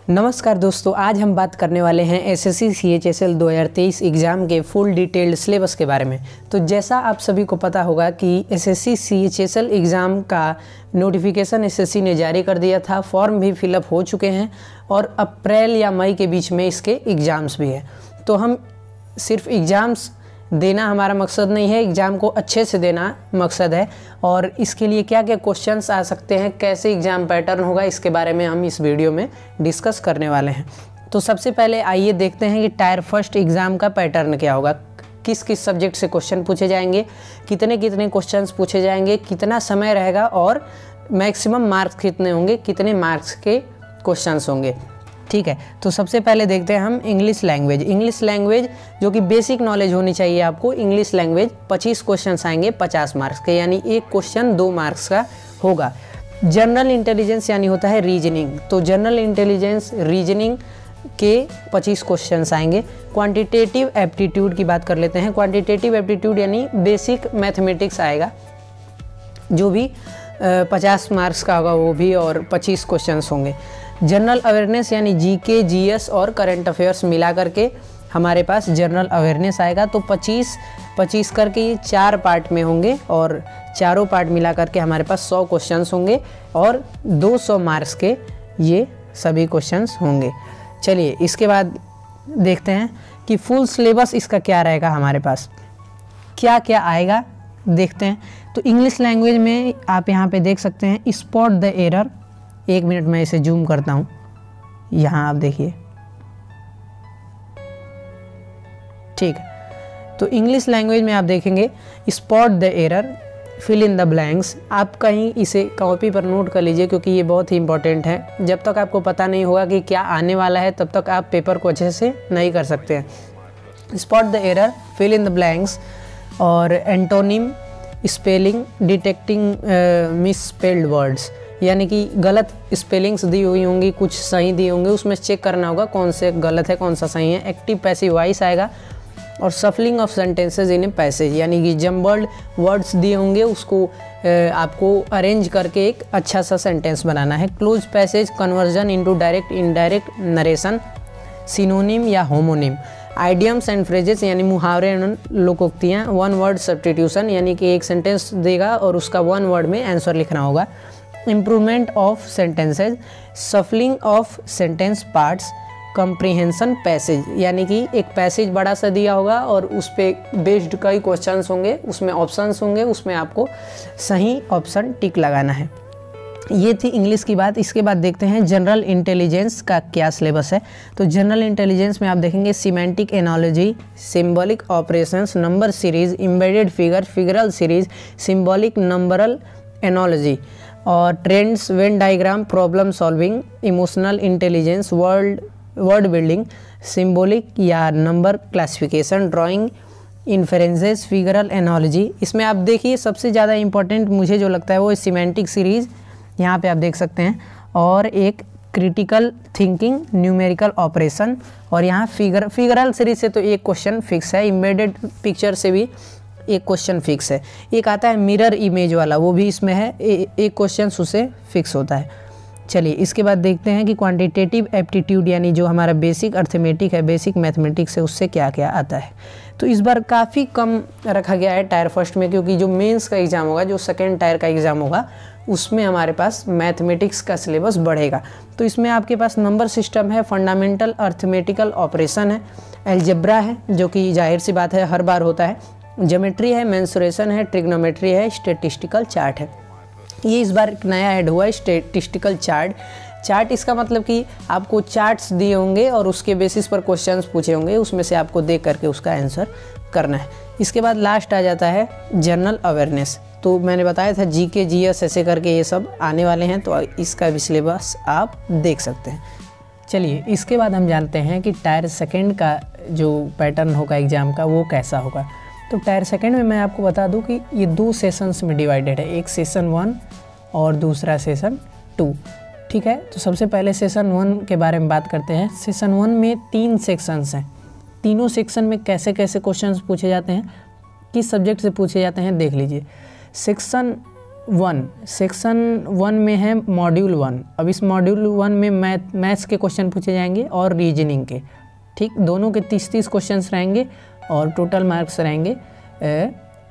नमस्कार दोस्तों, आज हम बात करने वाले हैं एसएससी CHSL 2023 एग्ज़ाम के फुल डिटेल्ड सिलेबस के बारे में। तो जैसा आप सभी को पता होगा कि एसएससी CHSL एग्ज़ाम का नोटिफिकेशन एसएससी ने जारी कर दिया था, फॉर्म भी फिलअप हो चुके हैं और अप्रैल या मई के बीच में इसके एग्ज़ाम्स भी हैं। तो हम सिर्फ एग्ज़ाम्स देना हमारा मकसद नहीं है, एग्ज़ाम को अच्छे से देना मकसद है। और इसके लिए क्या क्या क्वेश्चंस आ सकते हैं, कैसे एग्ज़ाम पैटर्न होगा, इसके बारे में हम इस वीडियो में डिस्कस करने वाले हैं। तो सबसे पहले आइए देखते हैं कि टायर फर्स्ट एग्ज़ाम का पैटर्न क्या होगा, किस किस सब्जेक्ट से क्वेश्चन पूछे जाएंगे, कितने कितने क्वेश्चंस पूछे जाएंगे, कितना समय रहेगा और मैक्सिमम मार्क्स कितने होंगे, कितने मार्क्स के क्वेश्चंस होंगे। ठीक है, तो सबसे पहले देखते हैं हम इंग्लिश लैंग्वेज जो कि बेसिक नॉलेज होनी चाहिए आपको। इंग्लिश लैंग्वेज 25 क्वेश्चंस आएंगे 50 मार्क्स के, यानी एक क्वेश्चन 2 मार्क्स का होगा। जनरल इंटेलिजेंस यानी होता है रीजनिंग, तो जनरल इंटेलिजेंस रीजनिंग के 25 क्वेश्चंस आएंगे। क्वांटिटेटिव एप्टीट्यूड की बात कर लेते हैं। क्वांटिटेटिव एप्टीट्यूड यानी बेसिक मैथमेटिक्स आएगा, जो भी 50 मार्क्स का होगा वो भी, और 25 क्वेश्चंस होंगे। जनरल अवेयरनेस यानी जीके, जीएस और करंट अफेयर्स मिला करके हमारे पास जनरल अवेयरनेस आएगा। तो 25 करके ये 4 पार्ट में होंगे और चारों पार्ट मिला करके हमारे पास 100 क्वेश्चंस होंगे और 200 मार्क्स के ये सभी क्वेश्चंस होंगे। चलिए इसके बाद देखते हैं कि फुल सिलेबस इसका क्या रहेगा, हमारे पास क्या क्या आएगा देखते हैं। तो इंग्लिश लैंग्वेज में आप यहाँ पे देख सकते हैं स्पॉट द एरर। 1 मिनट में इसे जूम करता हूँ, यहाँ आप देखिए। ठीक है, तो इंग्लिश लैंग्वेज में आप देखेंगे spot the error, fill in the blanks. आप कहीं इसे कॉपी पर नोट कर लीजिए क्योंकि ये बहुत ही इंपॉर्टेंट है। जब तक आपको पता नहीं होगा कि क्या आने वाला है तब तक आप पेपर को अच्छे से नहीं कर सकते हैं। Spot the error, fill in the blanks और antonym, spelling, detecting misspelled words, यानी कि गलत स्पेलिंग्स दी हुई होंगी, कुछ सही दी होंगे, उसमें चेक करना होगा कौन से गलत है कौन सा सही है। एक्टिव पैसिव वॉइस आएगा और सफलिंग of sentences in a passage, यानी कि जम्बल्ड वर्ड्स दिए होंगे, उसको आपको अरेंज करके एक अच्छा सा सेंटेंस बनाना है। Close passage, conversion into direct indirect narration, synonym या होमोनिम, आइडियम्स एंड फ्रेजेस यानी मुहावरे एवं लोकोक्तियाँ, वन वर्ड सब्स्टिट्यूशन यानी कि एक सेंटेंस देगा और उसका 1 वर्ड में आंसर लिखना होगा। Improvement of sentences, सफलिंग of sentence parts, comprehension passage, यानी कि एक पैसेज बड़ा सा दिया होगा और उस पर बेस्ड कई क्वेश्चंस होंगे, उसमें ऑप्शंस होंगे, उसमें आपको सही ऑप्शन टिक लगाना है। ये थी इंग्लिश की बात। इसके बाद देखते हैं जनरल इंटेलिजेंस का क्या सिलेबस है। तो जनरल इंटेलिजेंस में आप देखेंगे semantic analogy, symbolic operations, number series, embedded figure, figural series, symbolic numeral analogy और trends, Venn diagram, problem solving, emotional intelligence, word building, symbolic या number classification, drawing, inferences, figural analogy. इसमें आप देखिए सबसे ज़्यादा इंपॉर्टेंट मुझे जो लगता है वो सिमेंटिक सीरीज़, यहाँ पे आप देख सकते हैं, और एक क्रिटिकल थिंकिंग, न्यूमेरिकल ऑपरेशन, और यहाँ फिगरल सीरीज से तो एक क्वेश्चन फिक्स है, इम्बेडेड पिक्चर से भी एक क्वेश्चन फिक्स है। एक आता है मिरर इमेज वाला, वो भी इसमें है, एक क्वेश्चन उससे फिक्स होता है। चलिए इसके बाद देखते हैं कि क्वांटिटेटिव एप्टीट्यूड यानी जो हमारा बेसिक अर्थमेटिक है, बेसिक मैथमेटिक्स है, उससे क्या क्या आता है। तो इस बार काफ़ी कम रखा गया है टायर फर्स्ट में, क्योंकि जो मेंस का एग्ज़ाम होगा, जो सेकेंड टायर का एग्ज़ाम होगा, उसमें हमारे पास मैथमेटिक्स का सिलेबस बढ़ेगा। तो इसमें आपके पास नंबर सिस्टम है, फंडामेंटल अर्थमेटिकल ऑपरेशन है, अलजेब्रा है जो कि जाहिर सी बात है हर बार होता है, ज्योमेट्री है, मेंसुरेशन है, ट्रिग्नोमेट्री है, स्टैटिस्टिकल चार्ट है। ये इस बार एक नया ऐड हुआ है, स्टैटिस्टिकल चार्ट। इसका मतलब कि आपको चार्ट्स दिए होंगे और उसके बेसिस पर क्वेश्चंस पूछे होंगे, उसमें से आपको देख करके उसका आंसर करना है। इसके बाद लास्ट आ जाता है जनरल अवेयरनेस। तो मैंने बताया था जीके, जीएस ऐसे करके ये सब आने वाले हैं, तो इसका भी सिलेबस आप देख सकते हैं। चलिए इसके बाद हम जानते हैं कि टायर सेकेंड का जो पैटर्न होगा एग्ज़ाम का वो कैसा होगा। तो टायर सेकेंड में मैं आपको बता दूं कि ये 2 सेशंस में डिवाइडेड है, एक सेशन 1 और दूसरा सेशन 2। ठीक है, तो सबसे पहले सेशन 1 के बारे में बात करते हैं। सेशन 1 में 3 सेक्शंस हैं। तीनों सेक्शन में कैसे कैसे क्वेश्चंस पूछे जाते हैं, किस सब्जेक्ट से पूछे जाते हैं, देख लीजिए। सेक्शन सेक्शन 1 में है मॉड्यूल 1। अब इस मॉड्यूल 1 में मैथ्स के क्वेश्चन पूछे जाएंगे और रीजनिंग के, ठीक, दोनों के 30-30 क्वेश्चंस रहेंगे और टोटल मार्क्स रहेंगे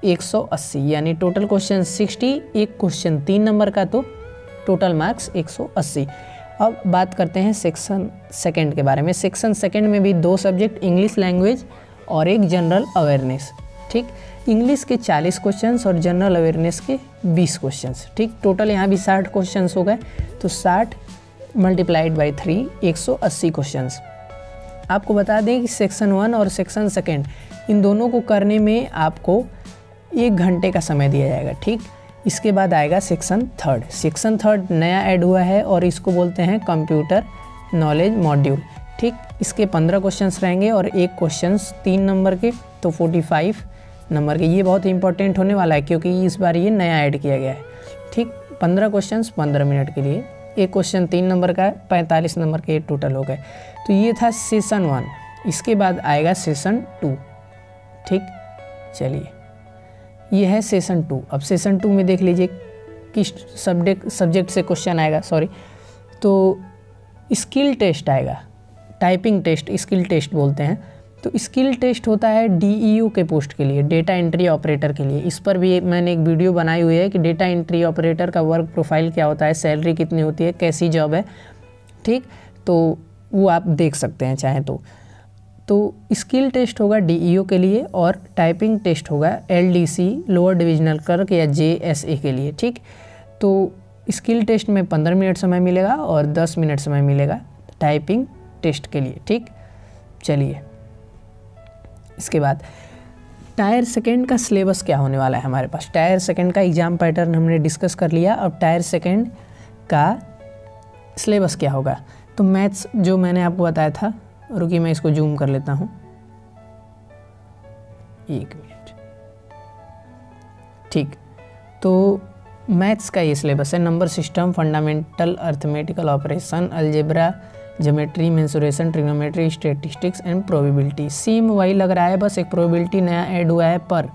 180, यानी टोटल क्वेश्चन 60, एक क्वेश्चन 3 नंबर का, तो टोटल मार्क्स 180। अब बात करते हैं सेक्शन सेकंड के बारे में। सेक्शन सेकंड में भी 2 सब्जेक्ट, इंग्लिश लैंग्वेज और एक जनरल अवेयरनेस, ठीक। इंग्लिश के 40 क्वेश्चंस और जनरल अवेयरनेस के 20 क्वेश्चंस, ठीक। टोटल यहाँ भी 60 क्वेश्चंस हो गए, तो 60 मल्टीप्लाइड बाई 3 180 क्वेश्चंस। आपको बता दें कि सेक्शन 1 और सेक्शन सेकंड इन दोनों को करने में आपको 1 घंटे का समय दिया जाएगा, ठीक। इसके बाद आएगा सेक्शन थर्ड। सेक्शन थर्ड नया ऐड हुआ है और इसको बोलते हैं कंप्यूटर नॉलेज मॉड्यूल, ठीक। इसके 15 क्वेश्चंस रहेंगे और एक क्वेश्चंस 3 नंबर के, तो 45 नंबर के। ये बहुत इंपॉर्टेंट होने वाला है क्योंकि इस बार ये नया ऐड किया गया है, ठीक। 15 क्वेश्चंस 15 मिनट के लिए, एक क्वेश्चन 3 नंबर का, 45 नंबर के टोटल हो गए। तो ये था सेशन 1। इसके बाद आएगा सेशन 2, ठीक। चलिए, ये है सेशन 2। अब सेशन 2 में देख लीजिए किस सब्जेक्ट से क्वेश्चन आएगा, तो स्किल टेस्ट आएगा, टाइपिंग टेस्ट, स्किल टेस्ट बोलते हैं। तो स्किल टेस्ट होता है DEO के पोस्ट के लिए, डेटा एंट्री ऑपरेटर के लिए। इस पर भी मैंने एक वीडियो बनाई हुई है कि डेटा एंट्री ऑपरेटर का वर्क प्रोफाइल क्या होता है, सैलरी कितनी होती है, कैसी जॉब है, ठीक। तो वो आप देख सकते हैं चाहे तो स्किल टेस्ट होगा DEO के लिए और टाइपिंग टेस्ट होगा LDC लोअर डिविजनल क्लर्क या JSA के लिए, ठीक। तो स्किल टेस्ट में 15 मिनट समय मिलेगा और 10 मिनट समय मिलेगा टाइपिंग टेस्ट के लिए, ठीक। चलिए, इसके बाद टायर सेकंड का सिलेबस क्या होने वाला है हमारे पास। टायर सेकंड का एग्ज़ाम पैटर्न हमने डिस्कस कर लिया। अब टायर सेकंड का सिलेबस क्या होगा। तो मैथ्स जो मैंने आपको बताया था, रुकिए मैं इसको जूम कर लेता हूँ, 1 मिनट, ठीक। तो मैथ्स का ये सिलेबस है, number system, fundamental arithmetical operation, algebra, geometry, mensuration, trigonometry, statistics and probability. Same वही लग रहा है, बस एक प्रोबेबिलिटी नया ऐड हुआ है, पर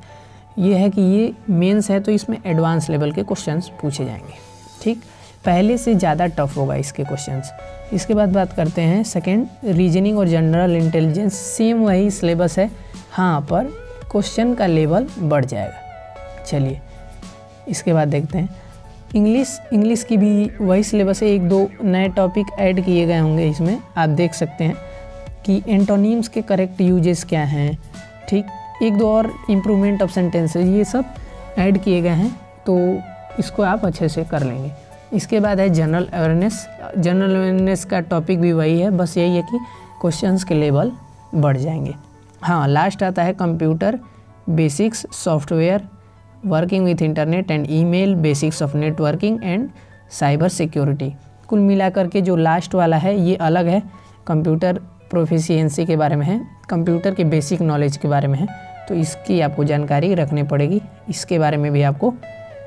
यह है कि ये मेंस है तो इसमें एडवांस लेवल के क्वेश्चंस पूछे जाएंगे, ठीक। पहले से ज़्यादा टफ होगा इसके क्वेश्चंस। इसके बाद बात करते हैं सेकंड, रीजनिंग और जनरल इंटेलिजेंस। सेम वही सिलेबस है, हाँ, पर क्वेश्चन का लेवल बढ़ जाएगा। चलिए, इसके बाद देखते हैं इंग्लिश की भी वही सिलेबस है, 1-2 नए टॉपिक ऐड किए गए होंगे इसमें। आप देख सकते हैं कि एंटोनिम्स के करेक्ट यूजेस क्या हैं, ठीक। 1-2 और इम्प्रूवमेंट ऑफ सेंटेंसेस, ये सब ऐड किए गए हैं, तो इसको आप अच्छे से कर लेंगे। इसके बाद है जनरल अवेयरनेस। जनरल अवेयरनेस का टॉपिक भी वही है, बस यही है कि क्वेश्चंस के लेवल बढ़ जाएंगे। हाँ, लास्ट आता है computer basics, software, working with internet and email, basics of networking and cyber security. कुल मिलाकर के जो लास्ट वाला है ये अलग है, कंप्यूटर प्रोफिशिएंसी के बारे में है, कंप्यूटर के बेसिक नॉलेज के बारे में है, तो इसकी आपको जानकारी रखनी पड़ेगी, इसके बारे में भी आपको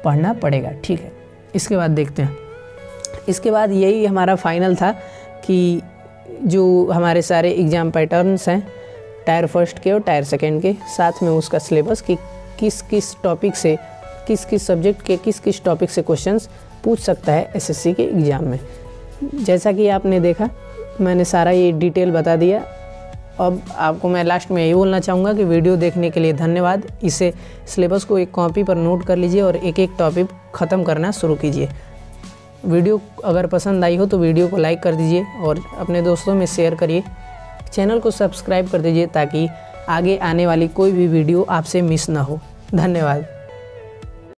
पढ़ना पड़ेगा, ठीक है। इसके बाद देखते हैं, इसके बाद यही हमारा फाइनल था कि जो हमारे सारे एग्ज़ाम पैटर्न्स हैं टायर फर्स्ट के और टायर सेकंड के, साथ में उसका सिलेबस कि किस किस टॉपिक से, किस किस सब्जेक्ट के किस किस टॉपिक से क्वेश्चंस पूछ सकता है SSC के एग्ज़ाम में। जैसा कि आपने देखा, मैंने सारा ये डिटेल बता दिया। अब आपको मैं लास्ट में यही बोलना चाहूँगा कि वीडियो देखने के लिए धन्यवाद। इसे सिलेबस को एक कॉपी पर नोट कर लीजिए और एक एक टॉपिक ख़त्म करना शुरू कीजिए। वीडियो अगर पसंद आई हो तो वीडियो को लाइक कर दीजिए और अपने दोस्तों में शेयर करिए। चैनल को सब्सक्राइब कर दीजिए ताकि आगे आने वाली कोई भी वीडियो आपसे मिस ना हो। धन्यवाद।